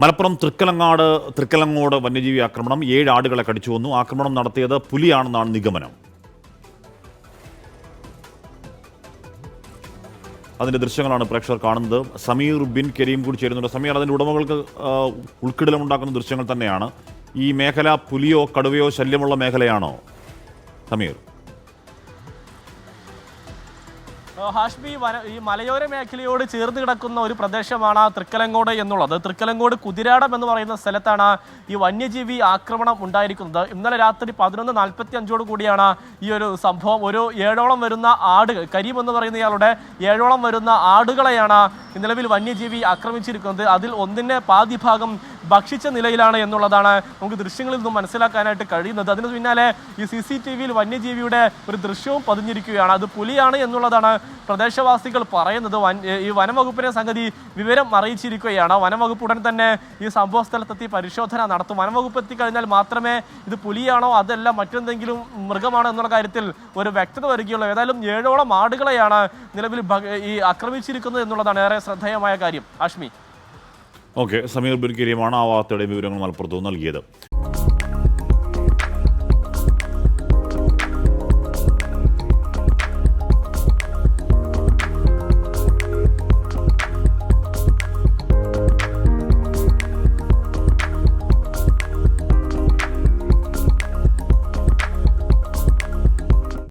മലപ്പുറം തൃക്കലങ്ങോട് വന്യജീവി ആക്രമണം 7 ആടുകളെ കടിച്ചു കൊന്നു. ആക്രമണം നടത്തിയത് പുലിയാണെന്നാണ് നിഗമനം. അതിന്റെ ദൃശ്യങ്ങളാണ് പ്രേക്ഷകർ കാണുന്നത്. സമീർ ബിൻ കരീം കൂടി ചേരുന്നുണ്ട്. സമീർ, അതിന്റെ ഉടമകൾക്ക് ഉൾക്കിടലമുണ്ടാക്കുന്ന ദൃശ്യങ്ങൾ തന്നെയാണ്. ഈ മേഖല പുലിയോ കടുവയോ ശല്യമുള്ള മേഖലയാണോ സമീർ? ഹാഷ്മി, ഈ മലയോര മേഖലയോട് ചേർന്ന് കിടക്കുന്ന ഒരു പ്രദേശമാണ് തൃക്കലങ്ങോട് എന്നുള്ളത്. തൃക്കലങ്ങോട് കുതിരാടം എന്ന് പറയുന്ന സ്ഥലത്താണ് ഈ വന്യജീവി ആക്രമണം ഉണ്ടായിരിക്കുന്നത്. ഇന്നലെ രാത്രി 11:45 കൂടിയാണ് ഈ ഒരു സംഭവം. ഒരു 7ഓളം വരുന്ന ആടുകൾ, കരീം എന്ന് പറയുന്ന ഇയാളുടെ 7ഓളം വരുന്ന ആടുകളെയാണ് നിലവിൽ വന്യജീവി ആക്രമിച്ചിരിക്കുന്നത്. അതിൽ ഒന്നിൻ്റെ പാതി ഭാഗം ഭക്ഷിച്ച നിലയിലാണ് എന്നുള്ളതാണ് നമുക്ക് ദൃശ്യങ്ങളിൽ നിന്നും മനസ്സിലാക്കാനായിട്ട് കഴിയുന്നത്. അതിന് പിന്നാലെ ഈ CCTVയിൽ വന്യജീവിയുടെ ഒരു ദൃശ്യവും പതിഞ്ഞിരിക്കുകയാണ്. അത് പുലിയാണ് എന്നുള്ളതാണ് പ്രദേശവാസികൾ പറയുന്നത്. ഈ വനംവകുപ്പിനെ സംഗതി വിവരം അറിയിച്ചിരിക്കുകയാണ്. വനംവകുപ്പ് ഉടൻ തന്നെ ഈ സംഭവ സ്ഥലത്തെത്തി പരിശോധന നടത്തും. വനംവകുപ്പ് എത്തിക്കഴിഞ്ഞാൽ മാത്രമേ ഇത് പുലിയാണോ അതല്ല മറ്റെന്തെങ്കിലും മൃഗമാണോ എന്നുള്ള കാര്യത്തിൽ ഒരു വ്യക്തത വരികയുള്ളൂ. ഏതായാലും 7ഓളം ആടുകളെയാണ് നിലവിൽ ഈ ആക്രമിച്ചിരിക്കുന്നത് എന്നുള്ളതാണ് ഏറെ ശ്രദ്ധേയമായ കാര്യം. ആഷ്മി. ഓക്കെ, സമീർ ബിൻ കരീമാണ് ആ വാർത്തയുടെ വിവരങ്ങൾ മലപ്പുറത്ത് നൽകിയത്.